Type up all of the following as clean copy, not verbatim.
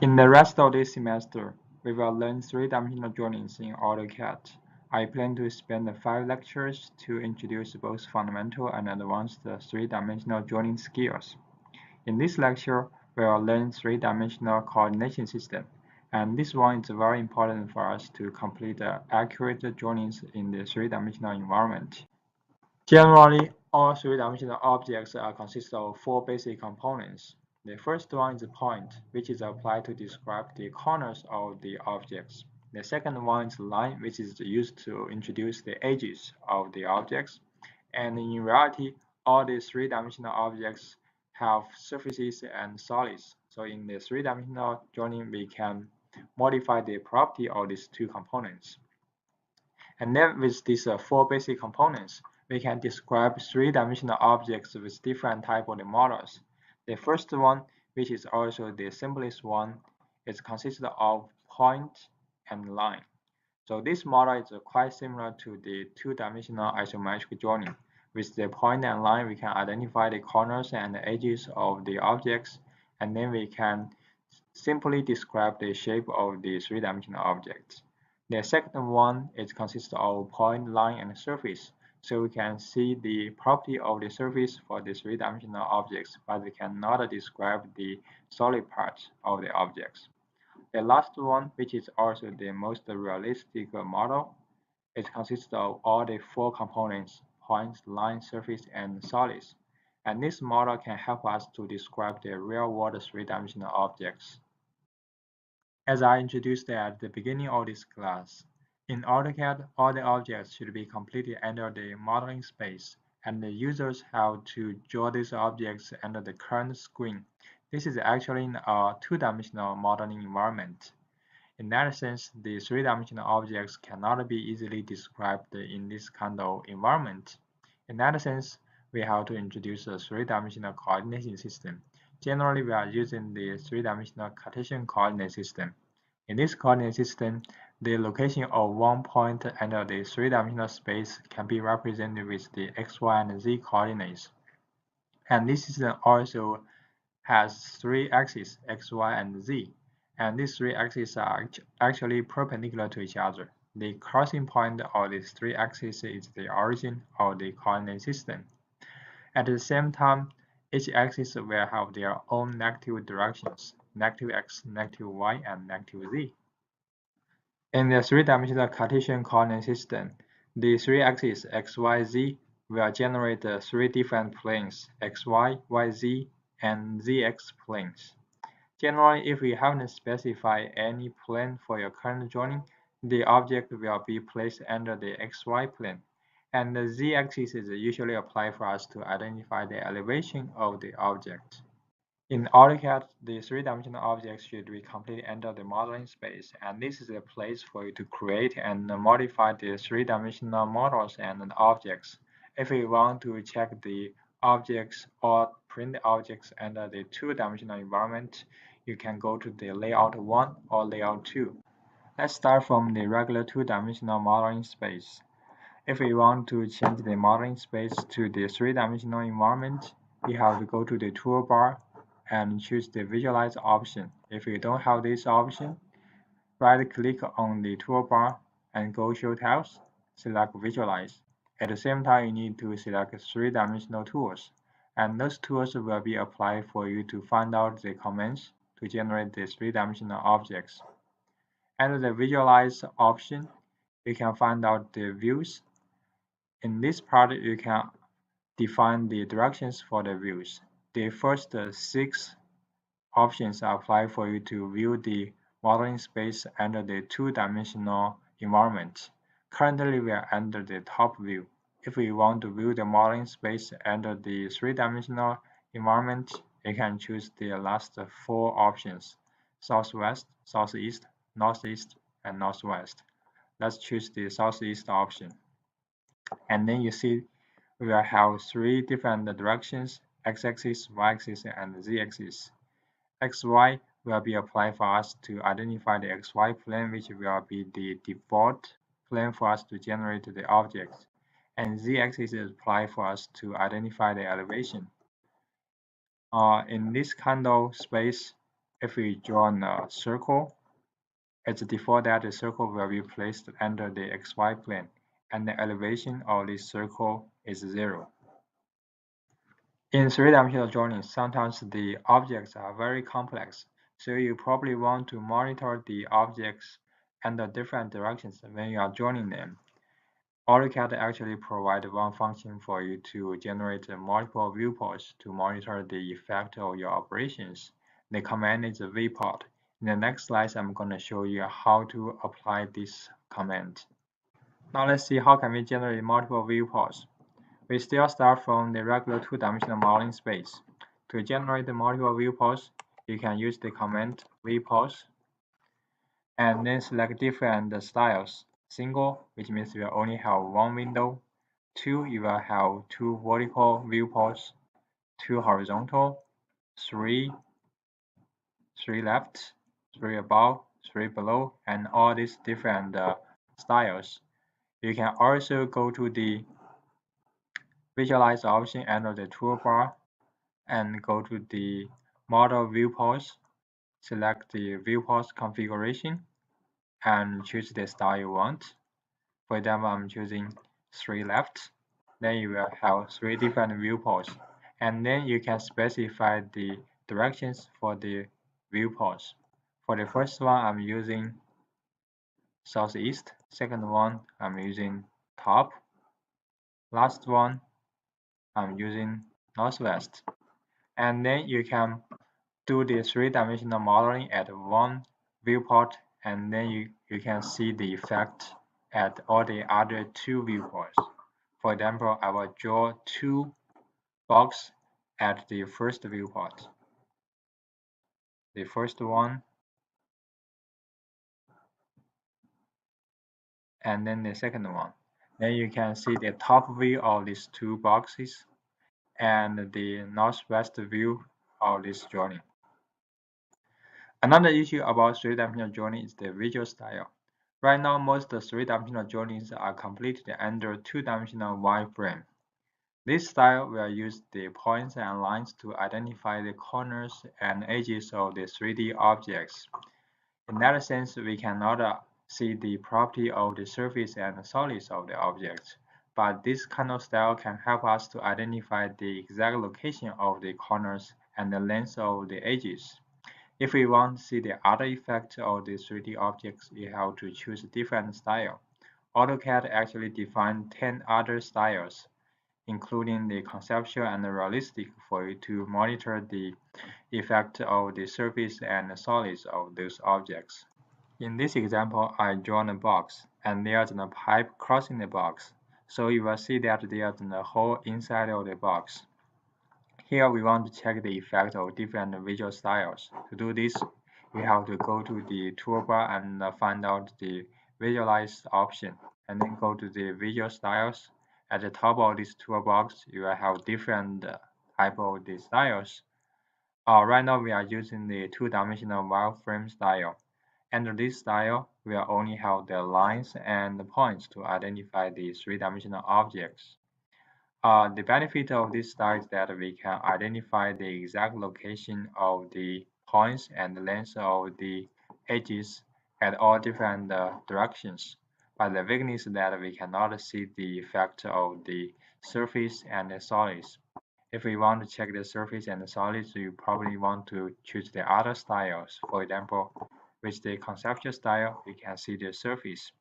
In the rest of this semester, we will learn three-dimensional drawings in AutoCAD. I plan to spend 5 lectures to introduce both fundamental and advanced three-dimensional drawing skills. In this lecture, we will learn three-dimensional coordination system, and this one is very important for us to complete accurate drawings in the three-dimensional environment. Generally, all three-dimensional objects are consist of 4 basic components. The first one is a point, which is applied to describe the corners of the objects. The second one is line, which is used to introduce the edges of the objects. And in reality, all the three-dimensional objects have surfaces and solids. So in the three-dimensional drawing, we can modify the property of these two components. And then with these 4 basic components, we can describe three-dimensional objects with different type of models. The first one, which is also the simplest one, is consisted of point and line. So this model is quite similar to the two-dimensional isometric drawing. With the point and line, we can identify the corners and the edges of the objects, and then we can simply describe the shape of the three-dimensional objects. The second one is consists of point, line, and surface. So we can see the property of the surface for the three-dimensional objects, but we cannot describe the solid parts of the objects. The last one, which is also the most realistic model, it consists of all the 4 components: points, line, surface, and solids. And this model can help us to describe the real-world three-dimensional objects. As I introduced at the beginning of this class, in AutoCAD, all the objects should be completely under the modeling space, and the users have to draw these objects under the current screen. This is actually a two-dimensional modeling environment. In that sense, the three-dimensional objects cannot be easily described in this kind of environment. In that sense, we have to introduce a three-dimensional coordination system. Generally, we are using the three-dimensional Cartesian coordinate system. In this coordinate system, the location of one point under the three-dimensional space can be represented with the x, y, and z coordinates. And this system also has 3 axes, x, y, and z. And these 3 axes are actually perpendicular to each other. The crossing point of these 3 axes is the origin of the coordinate system. At the same time, each axis will have their own negative directions: negative x, negative y, and negative z. In the three-dimensional Cartesian coordinate system, the 3 axes x, y, z will generate 3 different planes: x, y, y, z, and zx planes. Generally, if we haven't specified any plane for your current drawing, the object will be placed under the xy plane, and the z-axis is usually applied for us to identify the elevation of the object. In AutoCAD, the three-dimensional objects should be completely under the modeling space, and this is a place for you to create and modify the three-dimensional models and objects. If we want to check the objects or print the objects under the two-dimensional environment, you can go to the Layout 1 or Layout 2. Let's start from the regular two-dimensional modeling space. If we want to change the modeling space to the three-dimensional environment, you have to go to the toolbar and choose the Visualize option. If you don't have this option, right-click on the toolbar and go Show Tiles, select Visualize. At the same time, you need to select three-dimensional tools, and those tools will be applied for you to find out the commands to generate the three-dimensional objects. Under the Visualize option, you can find out the views. In this part, you can define the directions for the views. The first 6 options are applied for you to view the modeling space under the two-dimensional environment. Currently, we are under the top view. If we want to view the modeling space under the three-dimensional environment, you can choose the last 4 options: southwest, southeast, northeast, and northwest. Let's choose the southeast option. And then you see we will have 3 different directions: x-axis, y-axis, and z-axis. xy will be applied for us to identify the xy plane, which will be the default plane for us to generate the objects. And z-axis is applied for us to identify the elevation. In this kind of space, If we draw a circle, it's default that the circle will be placed under the xy plane, and the elevation of this circle is 0. In three-dimensional drawing, sometimes the objects are very complex, so you probably want to monitor the objects under different directions when you are drawing them. AutoCAD actually provides one function for you to generate multiple viewports to monitor the effect of your operations. The command is viewport. In the next slides, I'm going to show you how to apply this command. Now let's see how can we generate multiple viewports. We still start from the regular two-dimensional modeling space. To generate the multiple viewports, you can use the command viewports and then select different styles. Single, which means you will only have one window. Two, you will have two vertical viewports. Two horizontal. Three left. Three above. Three below, and all these different styles. You can also go to the visualize option under the toolbar and go to the model viewports. Select the viewports configuration and choose the style you want. For example, I'm choosing 3 left. Then you will have 3 different viewports. And then you can specify the directions for the viewports. For the first one, I'm using southeast. Second one, I'm using top. Last one, I'm using northwest. And then you can do the three-dimensional modeling at one viewport, and then you can see the effect at all the other two viewports. For example, I will draw two boxes at the first viewport. The first one, and then the second one. Then you can see the top view of these two boxes and the northwest view of this drawing. Another issue about three-dimensional drawing is the visual style. Right now, most three-dimensional drawings are completed under two-dimensional wireframe. This style will use the points and lines to identify the corners and edges of the 3D objects. In that sense, we cannot see the property of the surface and solids of the objects, but this kind of style can help us to identify the exact location of the corners and the length of the edges. If we want to see the other effects of the 3D objects, we have to choose a different style. AutoCAD actually defined 10 other styles, including the conceptual and the realistic, for you to monitor the effect of the surface and the solids of those objects. In this example, I drawn a box, and there's a pipe crossing the box. So you will see that there's a hole inside of the box. Here we want to check the effect of different visual styles. To do this, we have to go to the toolbar and find out the visualize option, and then go to the visual styles. At the top of this toolbox, you will have different type of the styles. Right now we are using the two-dimensional wireframe style. Under this style, we will only have the lines and the points to identify the three-dimensional objects. The benefit of this style is that we can identify the exact location of the points and the length of the edges at all different directions. But the weakness is that we cannot see the effect of the surface and the solids. If we want to check the surface and the solids, you probably want to choose the other styles. For example, with the conceptual style, we can see the surface.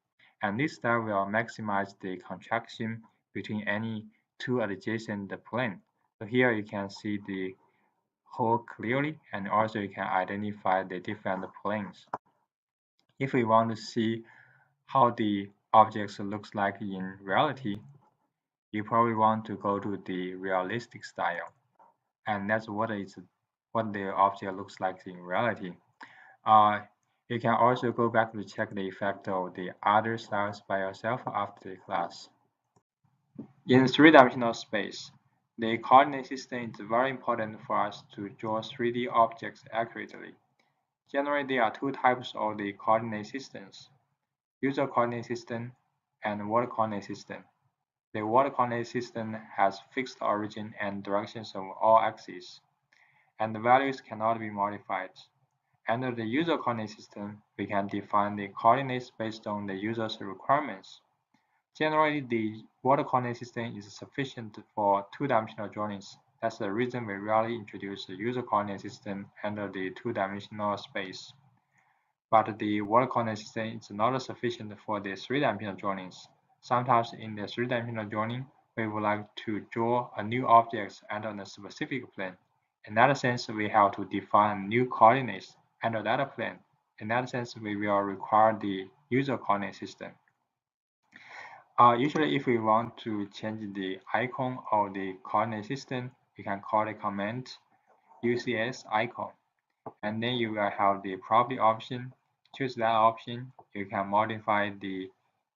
And this style will maximize the contraction between any two adjacent planes. So here you can see the hole clearly, and also you can identify the different planes. If we want to see how the objects looks like in reality, you probably want to go to the realistic style, and that's what the object looks like in reality. You can also go back to check the effect of the other styles by yourself after the class. In three-dimensional space, the coordinate system is very important for us to draw 3D objects accurately. Generally, there are two types of the coordinate systems: user coordinate system and world coordinate system. The world coordinate system has fixed origin and directions of all axes, and the values cannot be modified. Under the user coordinate system, we can define the coordinates based on the user's requirements. Generally, the water coordinate system is sufficient for two-dimensional drawings. That's the reason we rarely introduce the user coordinate system under the two-dimensional space. But the water coordinate system is not sufficient for the three-dimensional drawings. Sometimes in the three-dimensional drawing, we would like to draw a new object under a specific plane. In that sense, we have to define new coordinates under that plane. In that sense, we will require the user coordinate system. Usually, if we want to change the icon of the coordinate system, you can call the command UCS icon, and then you will have the property option. Choose that option. You can modify the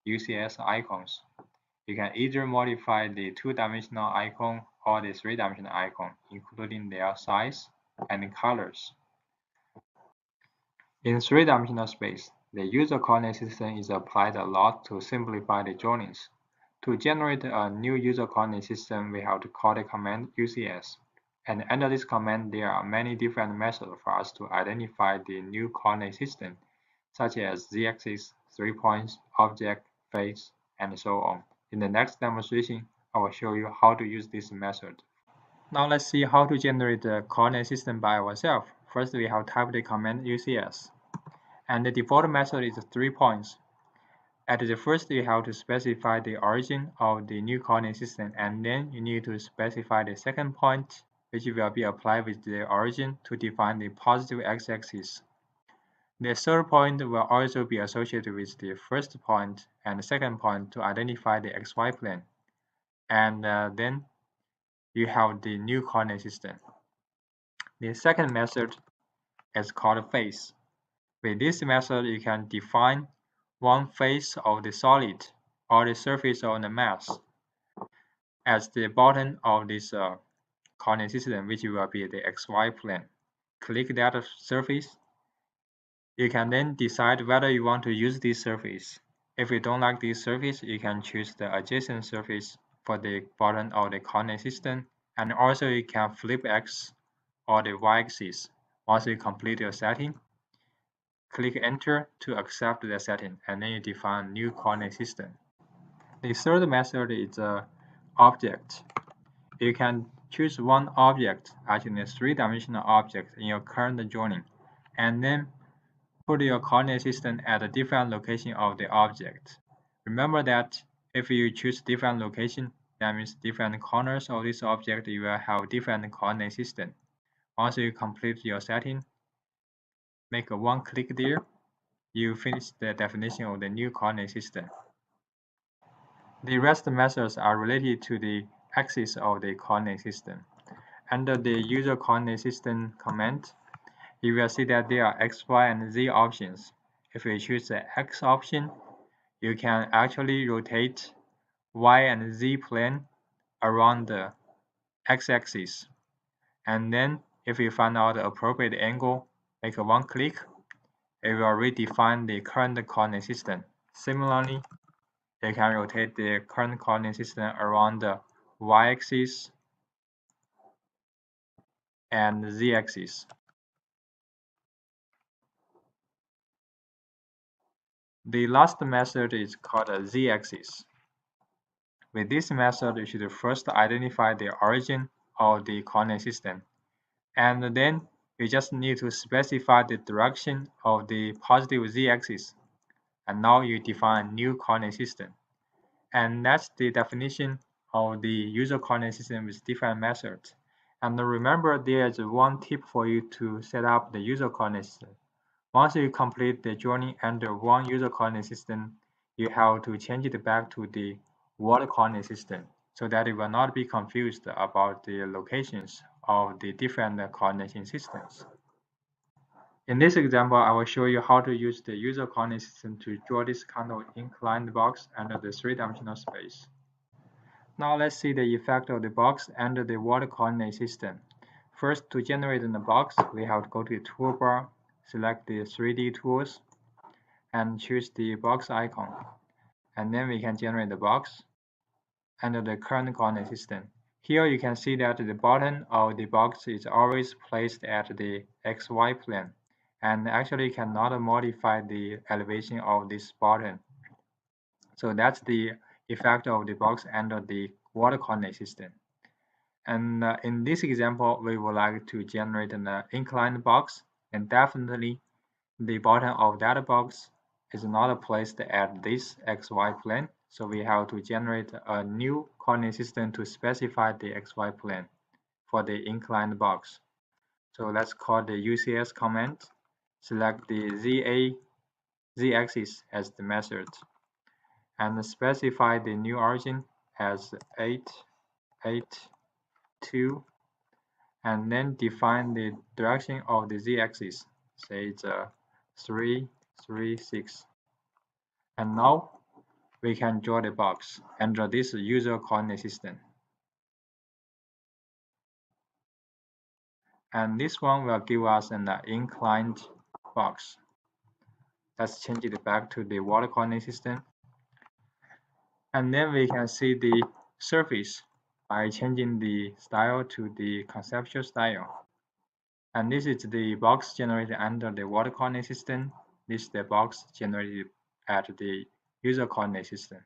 UCS icons. You can either modify the two-dimensional icon or the three-dimensional icon, including their size and colors. In three-dimensional space, the user coordinate system is applied a lot to simplify the drawings. To generate a new user coordinate system, we have to call the command UCS. And under this command, there are many different methods for us to identify the new coordinate system, such as z-axis, 3 points, object, face, and so on. In the next demonstration, I will show you how to use this method. Now let's see how to generate the coordinate system by ourselves. First, we have typed the command UCS. And the default method is 3 points. At the first, you have to specify the origin of the new coordinate system, and then you need to specify the second point, which will be applied with the origin to define the positive x-axis. The third point will also be associated with the first point and the second point to identify the xy plane. And then you have the new coordinate system. The second method is called face. With this method, you can define one face of the solid or the surface of the mass as the bottom of this coordinate system, which will be the xy plane. Click that surface. You can then decide whether you want to use this surface. If you don't like this surface, you can choose the adjacent surface for the bottom of the coordinate system, and also you can flip x or the y-axis. Once you complete your setting, click enter to accept the setting, and then you define a new coordinate system. The third method is object. You can choose one object, actually a three-dimensional object in your current drawing, and then put your coordinate system at a different location of the object. Remember that if you choose different location, that means different corners of this object, you will have different coordinate system. Once you complete your setting, make a one click there, you finish the definition of the new coordinate system. The rest methods are related to the axis of the coordinate system. Under the user coordinate system command, you will see that there are x, y, and z options. If you choose the x option, you can actually rotate y and z plane around the x-axis. And then if you find out the appropriate angle, make a one click, it will redefine the current coordinate system. Similarly, you can rotate the current coordinate system around the y-axis and z-axis. The last method is called a z-axis. With this method, you should first identify the origin of the coordinate system, and then you just need to specify the direction of the positive z-axis. And now you define a new coordinate system. And that's the definition of the user coordinate system with different methods. And remember, there's one tip for you to set up the user coordinate system. Once you complete the journey under one user coordinate system, you have to change it back to the water coordinate system so that you will not be confused about the locations of the different coordination systems. In this example, I will show you how to use the user coordinate system to draw this kind of inclined box under the three-dimensional space. Now let's see the effect of the box under the water coordinate system. First, to generate the box, we have to go to the toolbar, select the 3D tools, and choose the box icon. And then we can generate the box under the current coordinate system. Here you can see that the bottom of the box is always placed at the XY plane, and actually cannot modify the elevation of this button. So that's the effect of the box under the water coordinate system. And in this example, we would like to generate an inclined box, and definitely the bottom of that box is not placed at this xy plane. So we have to generate a new coordinate system to specify the xy plane for the inclined box. So let's call the UCS command. Select the z-axis as the method, and specify the new origin as 8, 8, 2, and then define the direction of the z-axis. Say it's 3, 3, 6. And now we can draw the box under this user coordinate system. And this one will give us an inclined box. Let's change it back to the water coordinate system. And then we can see the surface by changing the style to the conceptual style. And this is the box generated under the water coordinate system. This is the box generated at the user coordinate system.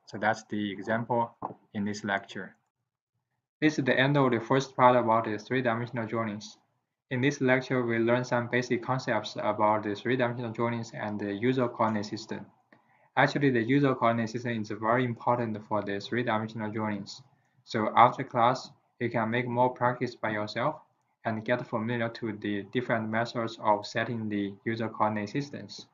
So that's the example in this lecture. This is the end of the first part about the three-dimensional joinings. In this lecture, we learned some basic concepts about the three-dimensional joinings and the user coordinate system. Actually, the user coordinate system is very important for the three-dimensional joinings. So after class, you can make more practice by yourself and get familiar to the different methods of setting the user coordinate systems.